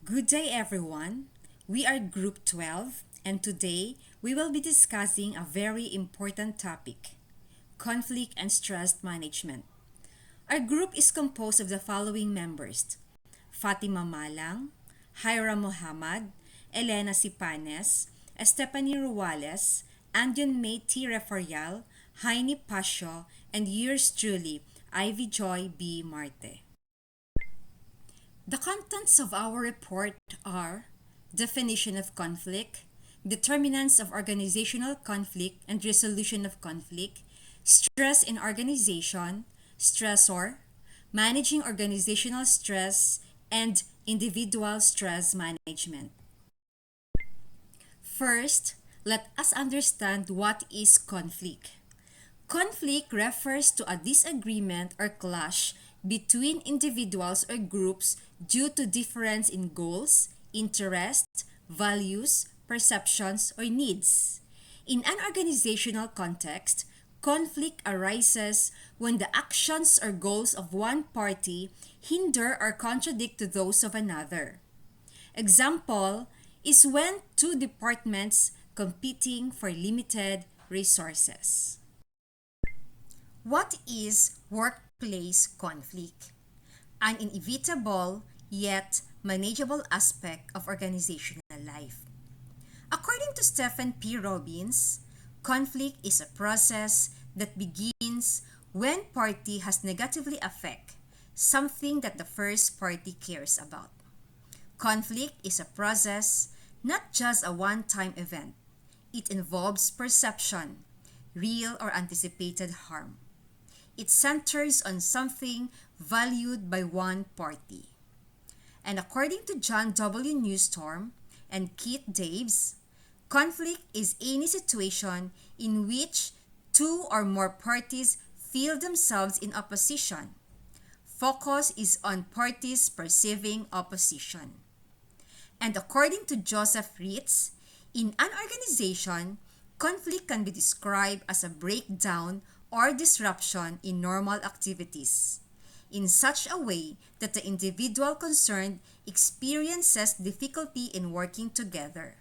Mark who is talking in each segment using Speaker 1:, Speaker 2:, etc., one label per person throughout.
Speaker 1: Good day, everyone. We are Group 12, and today we will be discussing a very important topic: conflict and stress management. Our group is composed of the following members: Fatima Malang, Hyra Mohammed, Elena Sipanes, Stephanie Ruales, Andion May T. Refarial, Heini Pasio, and yours truly, Ivy Joy B. Marte. The contents of our report are: definition of conflict, determinants of organizational conflict and resolution of conflict, stress in organization, stressor, managing organizational stress, and individual stress management. First, let us understand what is conflict. Conflict refers to a disagreement or clash between individuals or groups due to difference in goals, interests, values, perceptions, or needs. In an organizational context, conflict arises when the actions or goals of one party hinder or contradict to those of another. Example is when two departments competing for limited resources. What is workplace conflict? An inevitable yet manageable aspect of organizational life. According to Stephen P. Robbins, conflict is a process that begins when party has negatively affect something that the first party cares about. Conflict is a process, not just a one-time event. It involves perception, real or anticipated harm. It centers on something valued by one party. And according to John W. Newstorm and Keith Daves, conflict is any situation in which two or more parties feel themselves in opposition. Focus is on parties perceiving opposition. And according to Joseph Ritz, in an organization, conflict can be described as a breakdown or disruption in normal activities, in such a way that the individual concerned experiences difficulty in working together.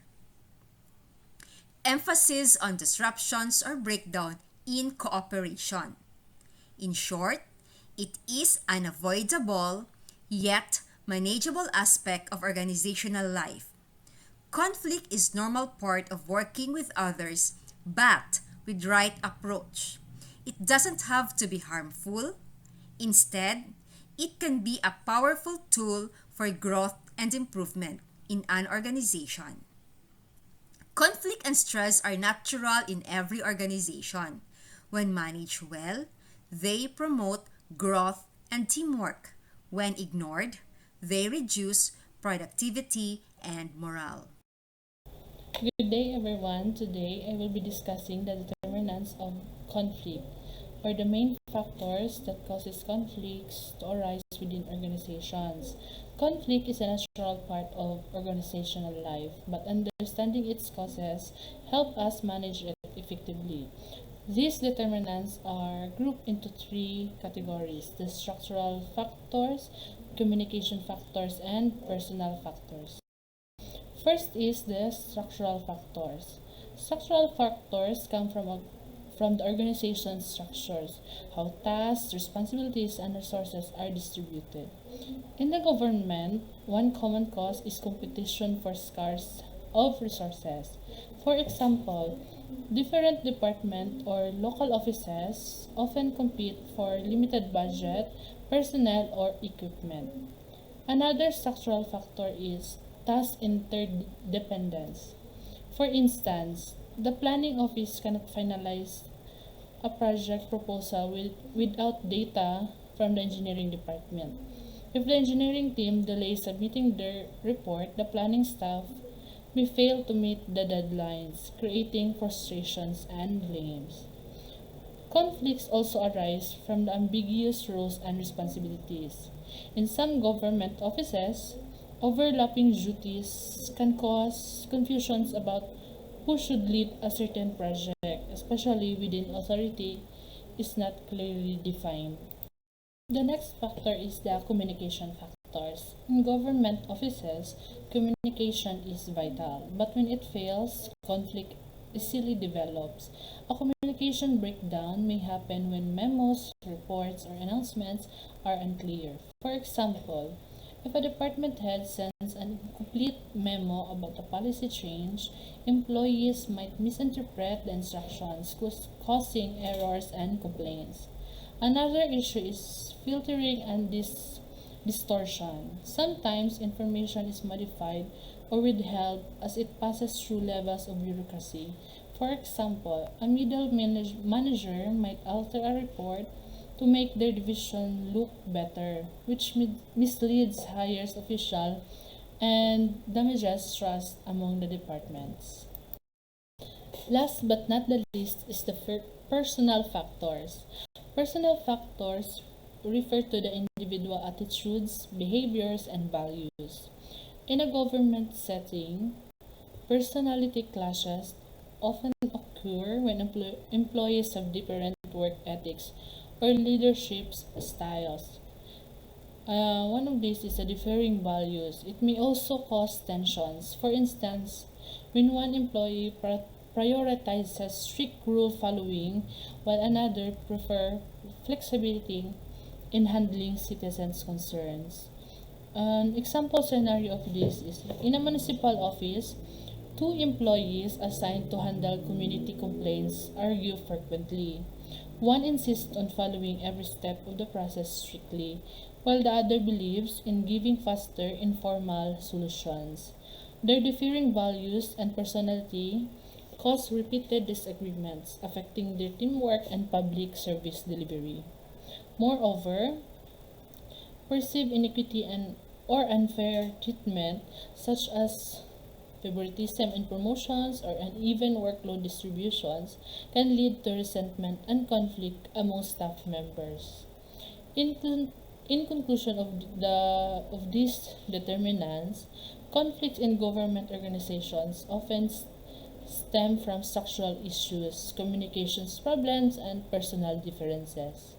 Speaker 1: Emphasis on disruptions or breakdown in cooperation. In short, it is an unavoidable yet manageable aspect of organizational life. Conflict is normal part of working with others, but with right approach. It doesn't have to be harmful. Instead, it can be a powerful tool for growth and improvement in an organization. Conflict and stress are natural in every organization. When managed well, they promote growth and teamwork. When ignored, they reduce productivity and morale.
Speaker 2: Good day everyone. Today I will be discussing the determinants of conflict, or the main factors that causes conflicts to arise within organizations. Conflict is a natural part of organizational life, but understanding its causes help us manage it effectively. These determinants are grouped into three categories: the structural factors, communication factors, and personal factors. First is the structural factors. Structural factors come from the organization's structures, how tasks, responsibilities, and resources are distributed. In the government, one common cause is competition for scarce of resources. For example, different department or local offices often compete for limited budget, personnel, or equipment. Another structural factor is task interdependence. For instance, the planning office cannot finalize a project proposal without data from the engineering department. If the engineering team delays submitting their report, the planning staff may fail to meet the deadlines, creating frustrations and blames. Conflicts also arise from the ambiguous roles and responsibilities. In some government offices, overlapping duties can cause confusions about who should lead a certain project, especially within authority is not clearly defined. The next factor is the communication factor. factors. In government offices, communication is vital, but when it fails, conflict easily develops. A communication breakdown may happen when memos, reports, or announcements are unclear. For example, if a department head sends an incomplete memo about a policy change, employees might misinterpret the instructions, causing errors and complaints. Another issue is filtering and distortion. Sometimes information is modified or withheld as it passes through levels of bureaucracy. For example, a manager might alter a report to make their division look better, which misleads higher officials and damages trust among the departments. Last but not the least is the personal factors. Personal factors refer to the individual attitudes, behaviors, and values. In a government setting, personality clashes often occur when employees have different work ethics or leadership styles. One of these is the differing values. It may also cause tensions. For instance, when one employee prioritizes strict rule following while another prefer flexibility in handling citizens' concerns. An example scenario of this is in a municipal office, two employees assigned to handle community complaints argue frequently. One insists on following every step of the process strictly, while the other believes in giving faster, informal solutions. Their differing values and personality cause repeated disagreements, affecting their teamwork and public service delivery. Moreover, perceived inequity or unfair treatment, such as favoritism in promotions or uneven workload distributions, can lead to resentment and conflict among staff members. In, in conclusion of these determinants, conflicts in government organizations often stem from structural issues, communications problems, and personal differences.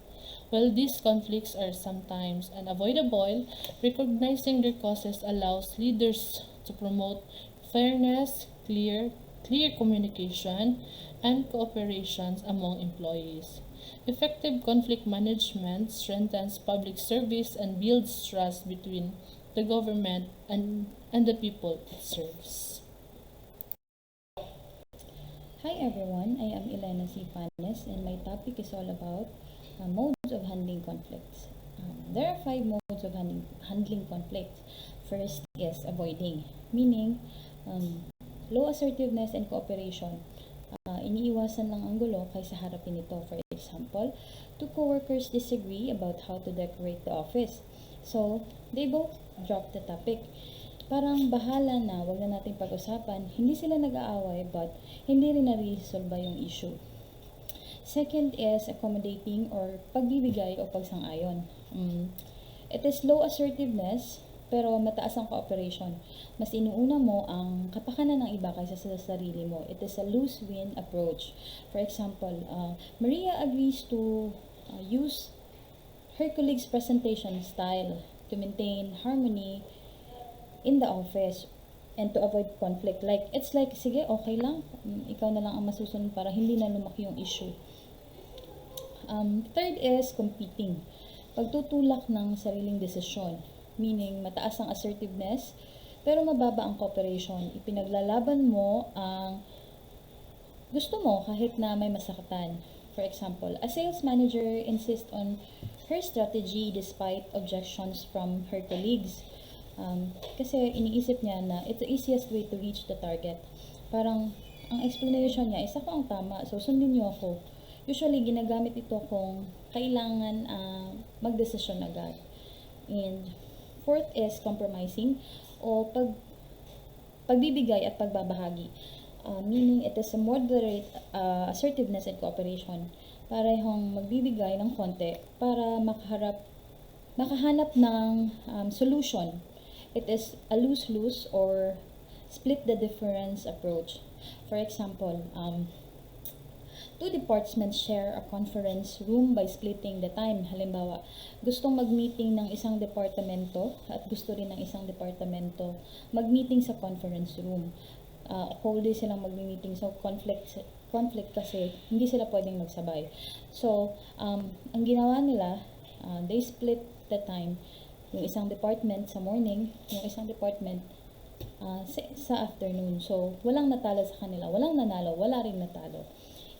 Speaker 2: While these conflicts are sometimes unavoidable, recognizing their causes allows leaders to promote fairness, clear communication, and cooperation among employees. Effective conflict management strengthens public service and builds trust between the government and the people it serves.
Speaker 3: Hi everyone, I am Elena C. Panes and my topic is all about modes of handling conflicts. There are 5 modes of handling conflicts. First is avoiding, meaning low assertiveness and cooperation. Iniiwasan lang ang gulo kaysa harapin ito. For example, two coworkers disagree about how to decorate the office. So, they both drop the topic. Parang bahala na, wag na nating pag-usapan. Hindi sila nag-aaway but hindi rin na-resolve yung issue. Second is accommodating or pagbibigay o pagsang-ayon. It is low assertiveness pero mataas ang cooperation. Mas inuuna mo ang kapakanan ng iba kaysa sa sarili mo. It is a lose-win approach. For example, Maria agrees to use her colleague's presentation style to maintain harmony in the office and to avoid conflict. It's like, sige, okay lang. Ikaw na lang ang masusunod para hindi na lumaki yung issue. Third is competing. Pagtutulak ng sariling desisyon. Meaning, mataas ang assertiveness, pero mababa ang cooperation. Ipinaglalaban mo ang gusto mo kahit na may masakatan. For example, a sales manager insists on her strategy despite objections from her colleagues. Kasi iniisip niya na it's the easiest way to reach the target. Parang, ang explanation niya, isa ko ang tama, so sundin niyo ako. Usually, ginagamit ito kung kailangan magdesisyon agad. And fourth is compromising o pagbibigay at pagbabahagi. Meaning, it is a moderate assertiveness and cooperation. Parehong magbibigay ng konti para makahanap ng solution. It is a lose-lose or split the difference approach. For example, two departments share a conference room by splitting the time. Halimbawa, gustong mag-meeting ng isang departamento at gusto rin ng isang departamento mag-meeting sa conference room. Whole day silang mag-meeting, so conflict kasi hindi sila pwedeng magsabay. So, ang ginawa nila, they split the time. Yung isang department sa morning, yung isang department sa afternoon. So, walang natalo sa kanila, walang nanalo, wala ring natalo.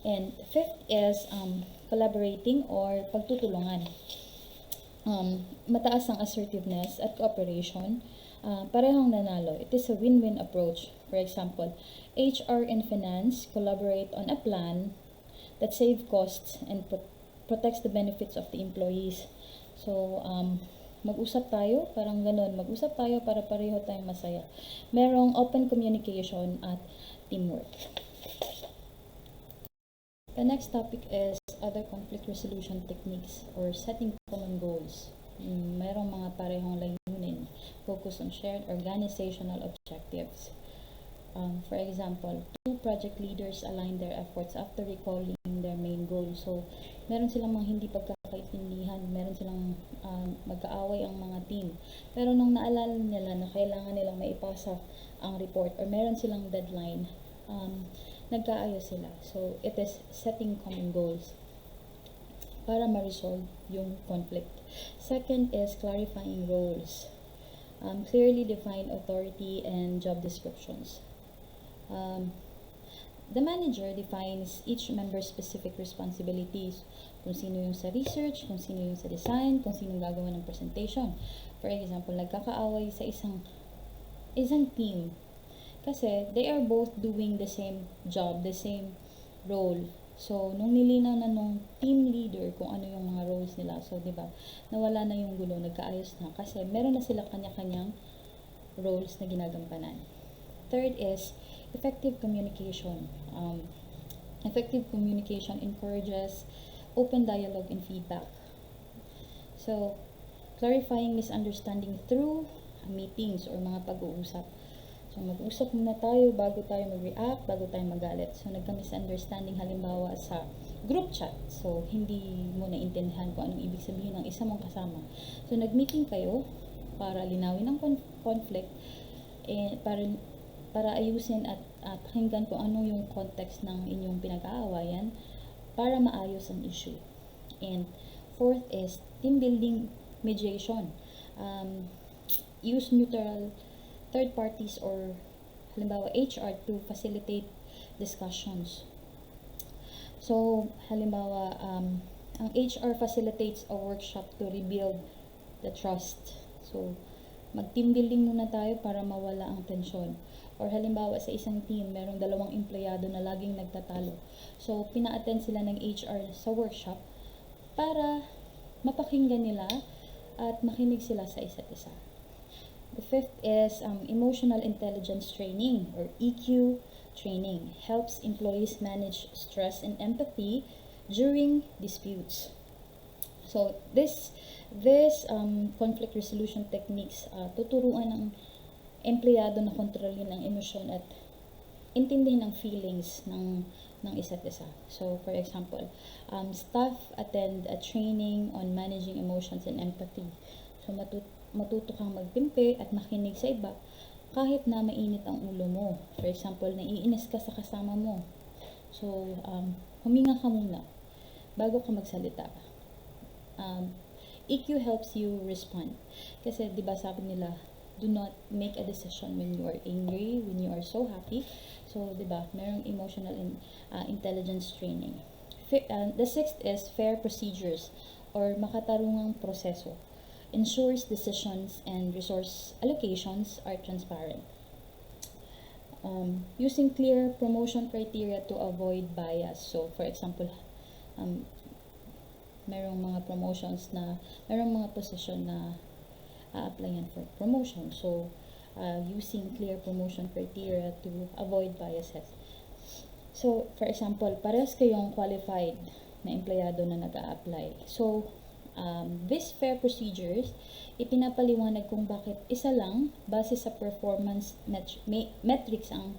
Speaker 3: And fifth is collaborating or pagtutulungan. Mataas ang assertiveness at cooperation. Parehong nanalo. It is a win-win approach. For example, HR and finance collaborate on a plan that save costs and protects the benefits of the employees. So, mag-usap tayo, parang ganun. Mag-usap tayo para pareho tayong masaya. Merong open communication at teamwork. The next topic is other conflict resolution techniques or setting common goals. Merong mga parehong layunin, focus on shared organizational objectives. For example, two project leaders align their efforts after recalling their main goal. So, meron silang mga hindi pagkakaintindihan, meron silang magkaaway ang mga team. Pero nung naalala nila na kailangan nilang maipasa ang report or meron silang deadline, nagkaayos sila. So, it is setting common goals para ma-resolve yung conflict. Second is clarifying roles. Clearly define authority and job descriptions. The manager defines each member's specific responsibilities. Kung sino yung sa research, kung sino yung sa design, kung sino yung gagawa ng presentation. For example, nagkakaaway sa isang team. Kasi they are both doing the same job, the same role. So, nung nilinaw na nung team leader kung ano yung mga roles nila, so, di ba, nawala na yung gulo, nagkaayos na. Kasi meron na sila kanya-kanyang roles na ginagampanan. Third is effective communication. Effective communication encourages open dialogue and feedback. So, clarifying misunderstanding through meetings or mga pag-uusap. So, mag-usap muna tayo bago tayo mag-react, bago tayo magalit. So, nagka-misunderstanding halimbawa sa group chat. So, hindi mo naintindihan kung anong ibig sabihin ng isa mong kasama. So, nag-meeting kayo para linawin ang conflict, para ayusin at pakinggan kung ano yung context ng inyong pinag-aawayan para maayos ang issue. And fourth is team building mediation. Use neutral third parties or halimbawa HR to facilitate discussions. So, halimbawa, ang HR facilitates a workshop to rebuild the trust. So, mag-team building muna tayo para mawala ang tensyon. Or halimbawa, sa isang team, merong 2 empleyado na laging nagtatalo. So, pina-attend sila ng HR sa workshop para mapakinggan nila at makinig sila sa isa't isa. The fifth is emotional intelligence training or EQ training. Helps employees manage stress and empathy during disputes. So this conflict resolution techniques tuturuan ng empleyado na kontrolin ang emosyon at intindihin ang feelings ng isa't isa. So for example, staff attend a training on managing emotions and empathy. So matuto kang magtimpe at makinig sa iba kahit na mainit ang ulo mo. For example, naiinis ka sa kasama mo. So, huminga ka muna bago ka magsalita. EQ helps you respond. Kasi, di ba sabi nila, do not make a decision when you are angry, when you are so happy. So, di ba, merong emotional intelligence training. The sixth is fair procedures or makatarungang proseso. Ensures decisions and resource allocations are transparent. Using clear promotion criteria to avoid bias. So, for example, merong mga position na a-applyan for promotion. So, using clear promotion criteria to avoid biases. So, for example, parehas kayong qualified na empleyado na nag-a-apply. So, these fair procedures, ipinapaliwanag kung bakit isa lang base sa performance metrics ang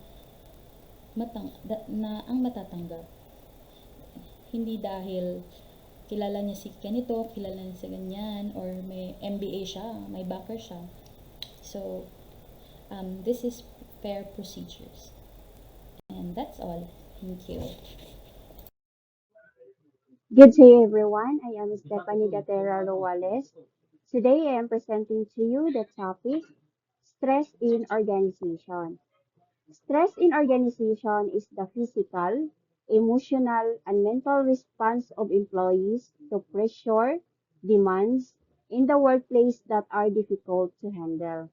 Speaker 3: matatanggap. Hindi dahil kilala niya si ganito, kilala niya si ganyan, or may MBA siya, may backer siya. So, this is fair procedures. And that's all. Thank you.
Speaker 4: Good day, everyone. I am Stephanie Gatera Roales. Today, I am presenting to you the topic Stress in Organization. Stress in organization is the physical, emotional, and mental response of employees to pressure, demands in the workplace that are difficult to handle.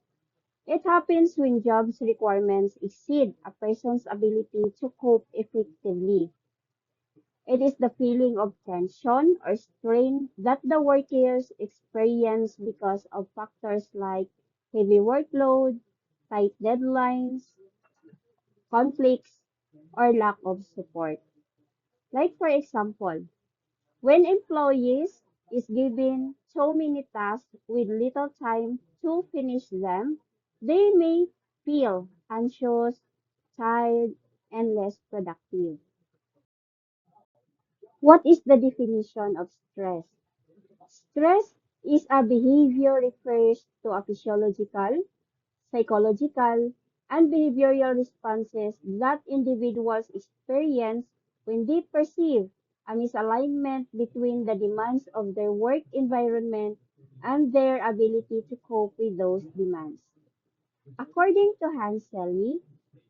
Speaker 4: It happens when jobs requirements exceed a person's ability to cope effectively. It is the feeling of tension or strain that the workers experience because of factors like heavy workload, tight deadlines, conflicts, or lack of support. Like for example, when employees is given so many tasks with little time to finish them, they may feel anxious, tired, and less productive. What is the definition of stress? Stress is a behavior refers to a physiological, psychological, and behavioral responses that individuals experience when they perceive a misalignment between the demands of their work environment and their ability to cope with those demands. According to Hans Selye,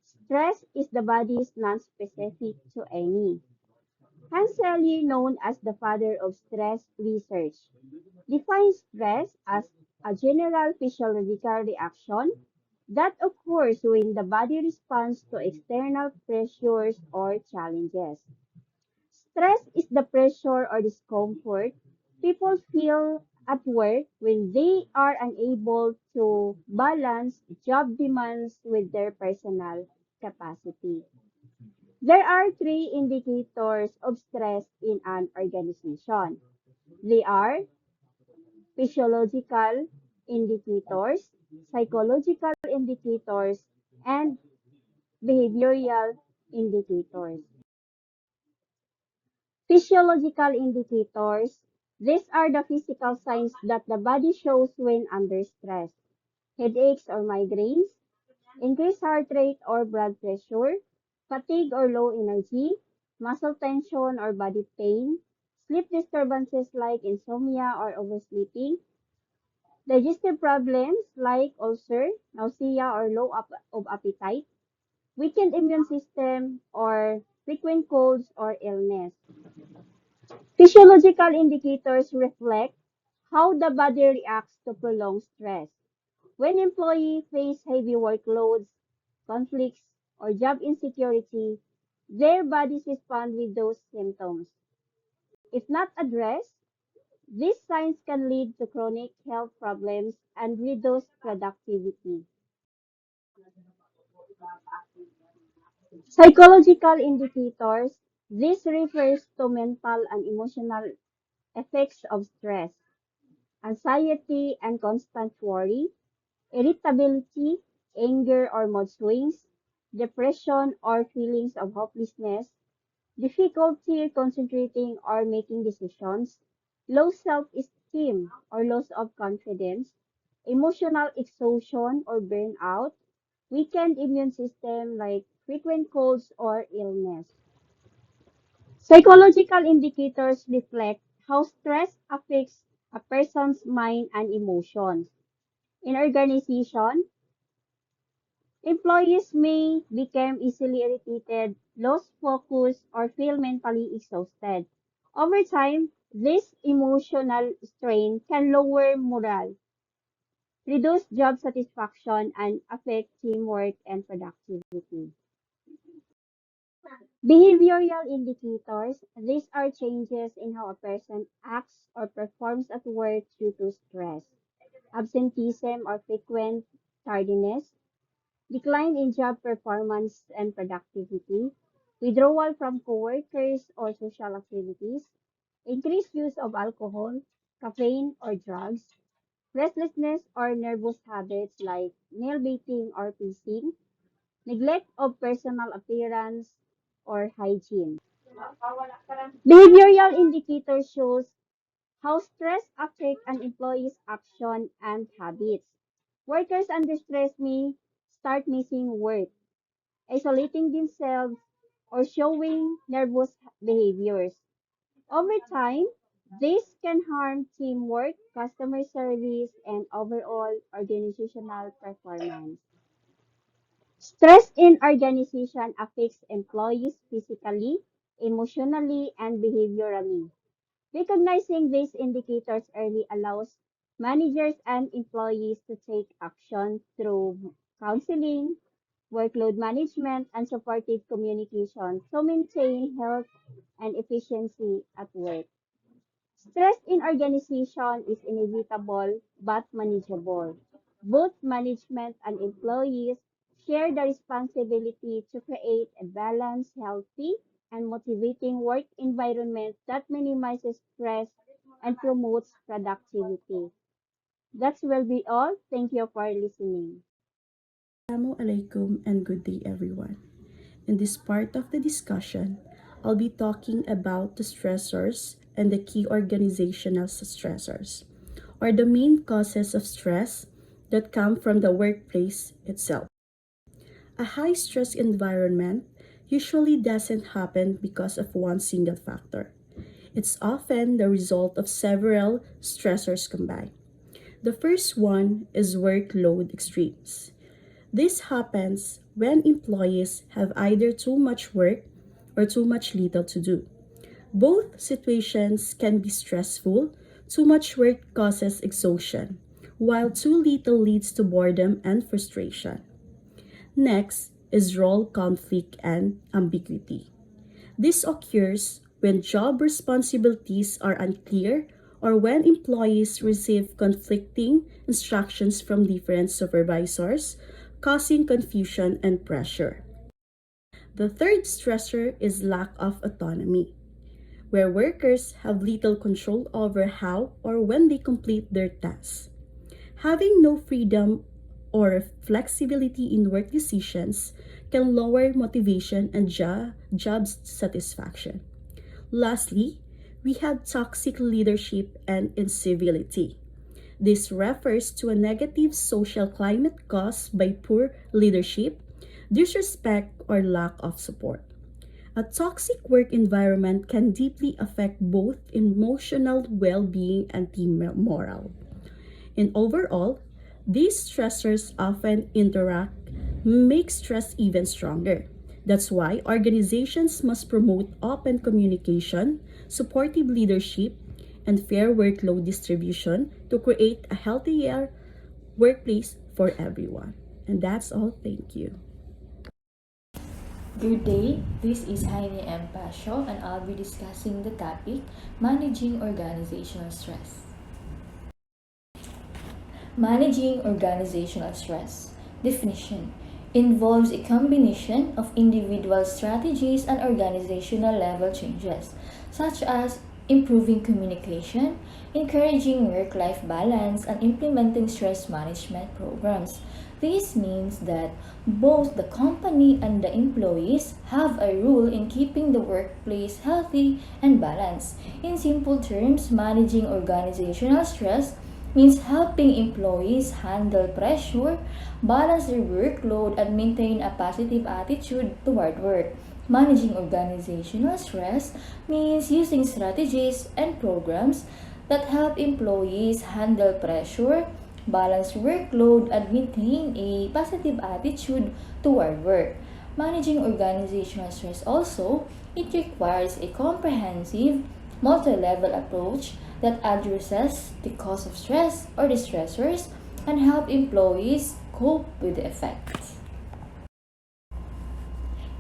Speaker 4: stress is the body's non-specific to any. Hans Selye, known as the father of stress research, defines stress as a general physiological reaction that occurs when the body responds to external pressures or challenges. Stress is the pressure or discomfort people feel at work when they are unable to balance job demands with their personal capacity. There are three indicators of stress in an organization. They are physiological indicators, psychological indicators, and behavioral indicators. Physiological indicators. These are the physical signs that the body shows when under stress. Headaches or migraines, increased heart rate or blood pressure, fatigue or low energy, muscle tension or body pain, sleep disturbances like insomnia or oversleeping, digestive problems like ulcer, nausea or of appetite, weakened immune system, or frequent colds or illness. Physiological indicators reflect how the body reacts to prolonged stress. When employees face heavy workloads, conflicts, or job insecurity, their bodies respond with those symptoms. If not addressed, these signs can lead to chronic health problems and reduced productivity. Psychological indicators. This refers to mental and emotional effects of stress, anxiety and constant worry, irritability, anger or mood swings, depression or feelings of hopelessness, difficulty concentrating or making decisions, low self-esteem or loss of confidence, emotional exhaustion or burnout, weakened immune system like frequent colds or illness. Psychological indicators reflect how stress affects a person's mind and emotions. In organization, employees may become easily irritated, lose focus, or feel mentally exhausted. Over time, this emotional strain can lower morale, reduce job satisfaction, and affect teamwork and productivity. Behavioral indicators. These are changes in how a person acts or performs at work due to stress, absenteeism or frequent tardiness, decline in job performance and productivity, withdrawal from coworkers or social activities, increased use of alcohol, caffeine, or drugs, restlessness or nervous habits like nail biting or pacing, neglect of personal appearance or hygiene. Behavioral indicator shows how stress affects an employee's action and habits. Workers under stress may start missing work, isolating themselves, or showing nervous behaviors. Over time, this can harm teamwork, customer service, and overall organizational performance. Stress in organization affects employees physically, emotionally, and behaviorally. Recognizing these indicators early allows managers and employees to take action through counseling, workload management, and supportive communication to maintain health and efficiency at work. Stress in organization is inevitable but manageable. Both management and employees share the responsibility to create a balanced, healthy, and motivating work environment that minimizes stress and promotes productivity. That will be all. Thank you for listening.
Speaker 5: Assalamu alaikum and good day everyone. In this part of the discussion, I'll be talking about the stressors and the key organizational stressors, or the main causes of stress that come from the workplace itself. A high stress environment usually doesn't happen because of one single factor. It's often the result of several stressors combined. The first one is workload extremes. This happens when employees have either too much work or too much little to do. Both situations can be stressful. Too much work causes exhaustion, while too little leads to boredom and frustration. Next is role conflict and ambiguity. This occurs when job responsibilities are unclear or when employees receive conflicting instructions from different supervisors, causing confusion and pressure. The third stressor is lack of autonomy, where workers have little control over how or when they complete their tasks. Having no freedom or flexibility in work decisions can lower motivation and job satisfaction. Lastly, we have toxic leadership and incivility. This refers to a negative social climate caused by poor leadership, disrespect, or lack of support. A toxic work environment can deeply affect both emotional well being and team morale. And overall, these stressors often interact, make stress even stronger. That's why organizations must promote open communication, supportive leadership, and fair workload distribution to create a healthier workplace for everyone. And that's all. Thank you.
Speaker 3: Good day, this is Heine M. Pasio and I'll be discussing the topic Managing Organizational Stress. Managing organizational stress. Definition involves a combination of individual strategies and organizational level changes, such as improving communication, encouraging work-life balance, and implementing stress management programs. This means that both the company and the employees have a role in keeping the workplace healthy and balanced. In simple terms, managing organizational stress means helping employees handle pressure, balance their workload, and maintain a positive attitude toward work. Managing organizational stress means using strategies and programs that help employees handle pressure, balance workload, and maintain a positive attitude toward work. Managing organizational stress also, it requires a comprehensive, multi-level approach that addresses the cause of stress or the stressors and help employees cope with the effects.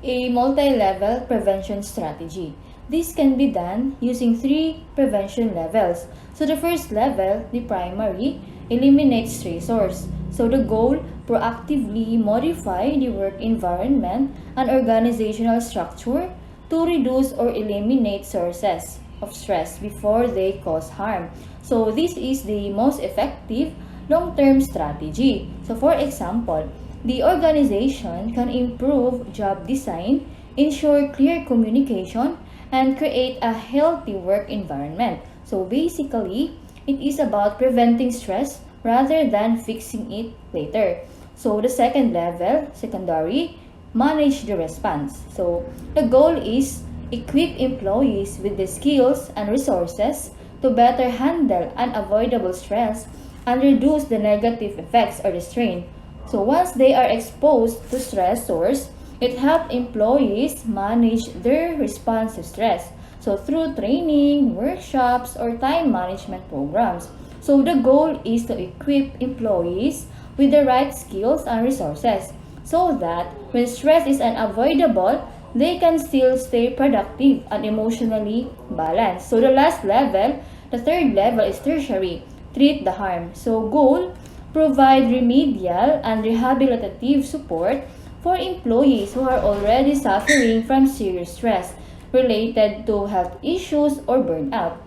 Speaker 3: A multi-level prevention strategy. This can be done using 3 prevention levels. So the first level, the primary, eliminates stressors. So the goal, proactively modify the work environment and organizational structure to reduce or eliminate sources of stress before they cause harm. So this is the most effective long-term strategy. So for example, the organization can improve job design, ensure clear communication, and create a healthy work environment. So basically, it is about preventing stress rather than fixing it later. So the second level, secondary, manage the response. So the goal is equip employees with the skills and resources to better handle unavoidable stress and reduce the negative effects or the strain. So once they are exposed to stressors, it helps employees manage their response to stress. So through training, workshops, or time management programs. So the goal is to equip employees with the right skills and resources so that when stress is unavoidable, they can still stay productive and emotionally balanced. So the last level, the third level is tertiary, treat the harm. So goal, provide remedial and rehabilitative support for employees who are already suffering from serious stress related to health issues or burnout.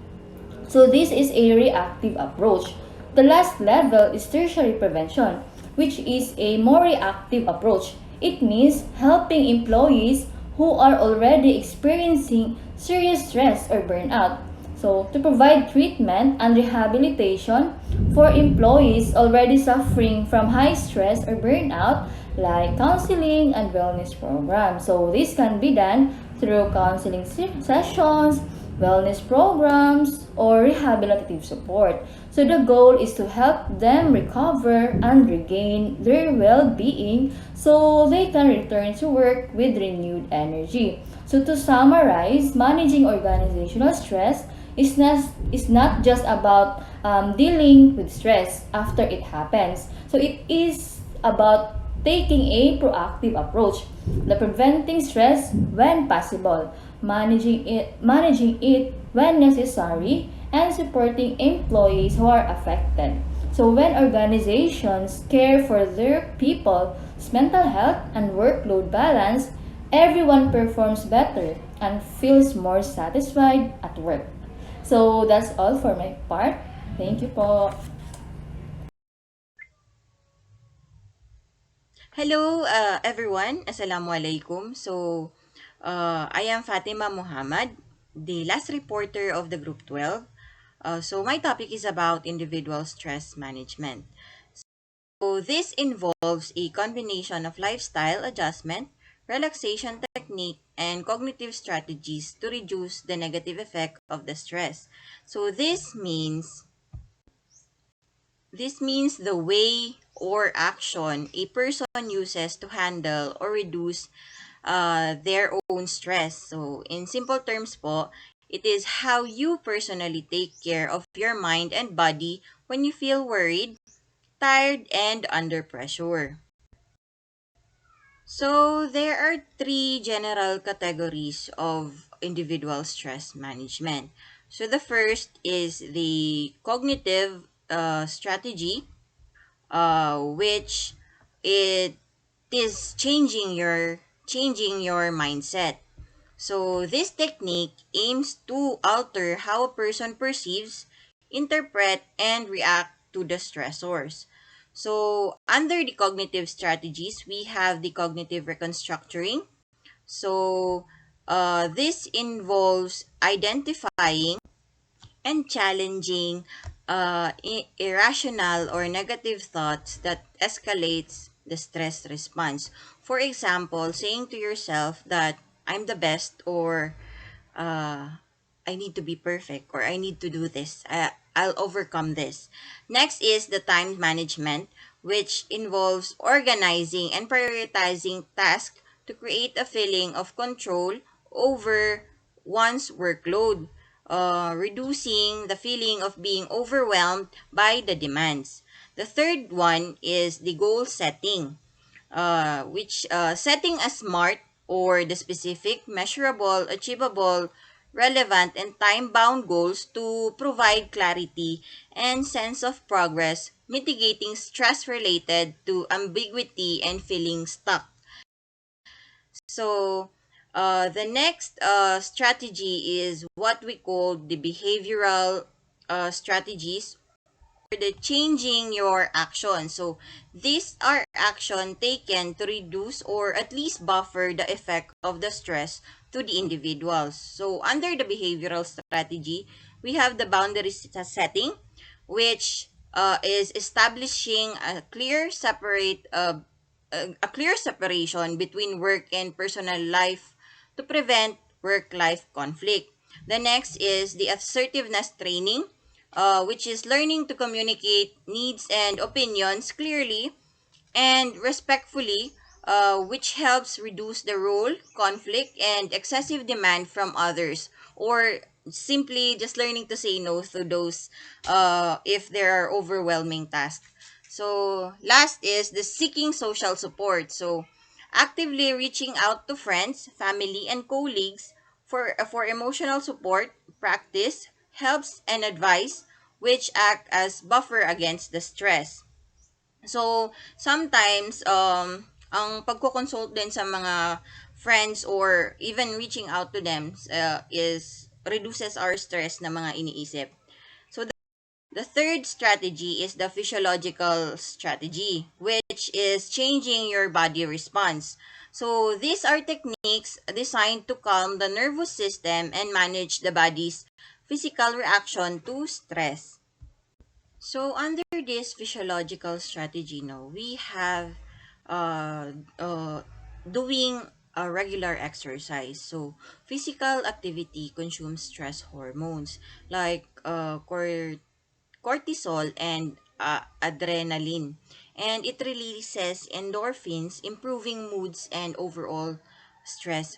Speaker 3: So this is a reactive approach. The last level is tertiary prevention, which is a more reactive approach. It means helping employees who are already experiencing serious stress or burnout. So to provide treatment and rehabilitation for employees already suffering from high stress or burnout, like counseling and wellness programs. So this can be done through counseling sessions, wellness programs, or rehabilitative support. So the goal is to help them recover and regain their well-being so they can return to work with renewed energy. So to summarize, managing organizational stress is not just about dealing with stress after it happens. So it is about taking a proactive approach, the preventing stress when possible, managing it when necessary, and supporting employees who are affected. So when organizations care for their people's mental health and workload balance, everyone performs better and feels more satisfied at work. So that's all for my part. Thank you po.
Speaker 6: Hello, everyone. Assalamualaikum. I am Fatima Muhammad, the last reporter of the Group 12. My topic is about individual stress management. So, this involves a combination of lifestyle adjustment, relaxation technique, and cognitive strategies to reduce the negative effect of the stress. So, this means the way or action a person uses to handle or reduce their own stress. So, in simple terms po, it is how you personally take care of your mind and body when you feel worried, tired, and under pressure. So, there are three general categories of individual stress management. So, the first is the cognitive strategy, which it is changing your mindset. So this technique aims to alter how a person perceives, interpret, and react to the stressors. So under the cognitive strategies, we have the cognitive reconstructuring. So this involves identifying and challenging irrational or negative thoughts that escalates the stress response. For example, saying to yourself that I'm the best, or uh, I need to be perfect, or I need to do this. I'll overcome this. Next is the time management, which involves organizing and prioritizing tasks to create a feeling of control over one's workload, reducing the feeling of being overwhelmed by the demands. The third one is the goal setting, which setting a SMART, or the specific, measurable, achievable, relevant, and time-bound goals to provide clarity and sense of progress, mitigating stress related to ambiguity and feeling stuck. So, the next strategy is what we call the behavioral strategies, the changing your action. So these are action taken to reduce or at least buffer the effect of the stress to the individuals. So under the behavioral strategy, we have the boundary setting, which is establishing a clear separation between work and personal life to prevent work-life conflict. The next is the assertiveness training, which is learning to communicate needs and opinions clearly and respectfully, which helps reduce the role, conflict, and excessive demand from others, or simply just learning to say no to those if there are overwhelming tasks. So, last is the seeking social support. So, actively reaching out to friends, family, and colleagues for emotional support, practice, helps, and advice, which act as buffer against the stress. So, sometimes, ang pagko-consult din sa mga friends or even reaching out to them is reduces our stress na mga iniisip. So, the third strategy is the physiological strategy, which is changing your body response. So, these are techniques designed to calm the nervous system and manage the body's physical reaction to stress. So under this physiological strategy, no, we have uh, uh, doing a regular exercise. So physical activity consumes stress hormones like cortisol and adrenaline. And it releases endorphins, improving moods and overall stress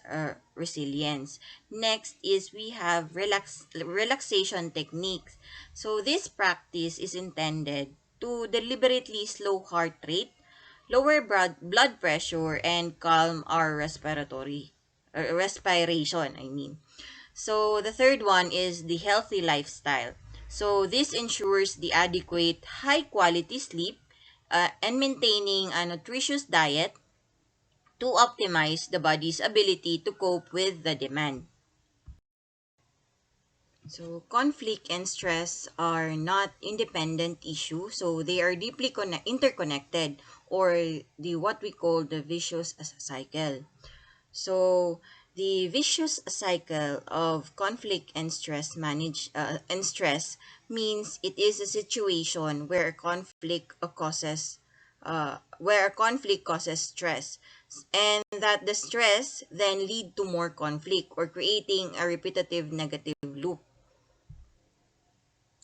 Speaker 6: resilience. Next is we have relaxation techniques. So this practice is intended to deliberately slow heart rate, lower blood pressure, and calm our respiration, I mean. So the third one is the healthy lifestyle. So this ensures the adequate high quality sleep and maintaining a nutritious diet to optimize the body's ability to cope with the demand. So conflict and stress are not independent issues, so they are deeply interconnected, or the what we call the vicious cycle. So the vicious cycle of conflict and stress means it is a situation where a conflict causes stress, and that the stress then lead to more conflict or creating a repetitive negative loop.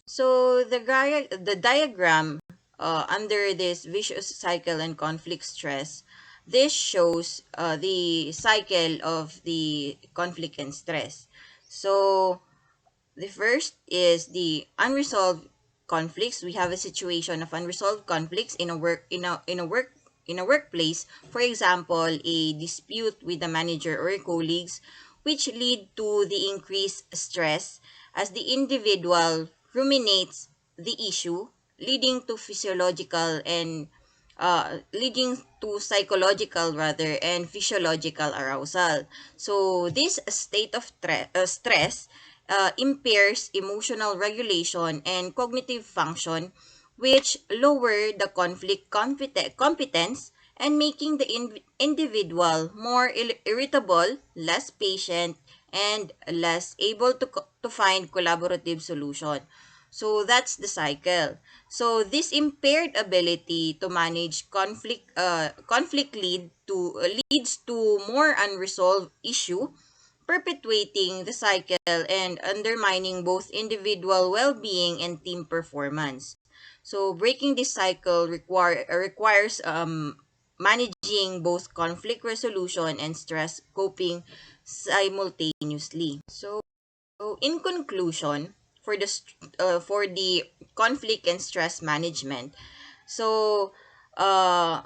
Speaker 6: So the diagram under this vicious cycle and conflict stress, this shows the cycle of the conflict and stress. So the first is the unresolved conflicts. We have a situation of unresolved conflicts in a workplace. For example, a dispute with the manager or colleagues, which lead to the increased stress as the individual ruminates the issue, leading to leading to psychological rather and physiological arousal. So this state of stress impairs emotional regulation and cognitive function, which lower the conflict competence and making the individual more irritable, less patient, and less able to find collaborative solution. So that's the cycle. So this impaired ability to manage conflict leads to more unresolved issue, perpetuating the cycle and undermining both individual well-being and team performance. So breaking this cycle requires managing both conflict resolution and stress coping simultaneously. So in conclusion, for the conflict and stress management, so uh,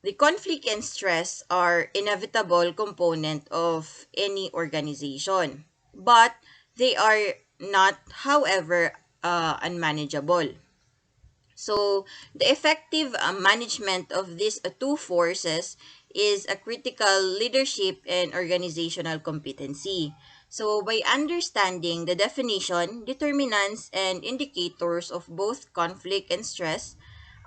Speaker 6: the conflict and stress are inevitable component of any organization, but they are not, however, unmanageable. So the effective management of these two forces is a critical leadership and organizational competency. So, by understanding the definition, determinants, and indicators of both conflict and stress,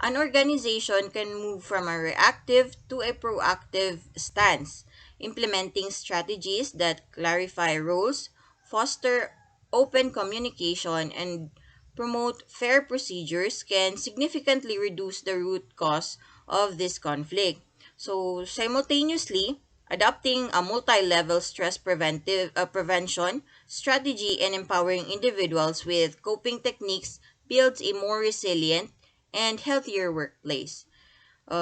Speaker 6: an organization can move from a reactive to a proactive stance, implementing strategies that clarify roles, foster open communication, and promote fair procedures can significantly reduce the root cause of this conflict. So, simultaneously, adopting a multi-level stress prevention strategy and empowering individuals with coping techniques builds a more resilient and healthier workplace.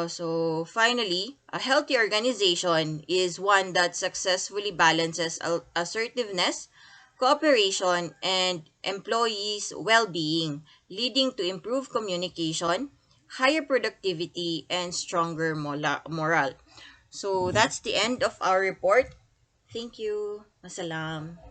Speaker 6: So finally, a healthy organization is one that successfully balances assertiveness, cooperation, and employees' well-being, leading to improved communication, higher productivity, and stronger morale. So that's the end of our report. Thank you. Masalam.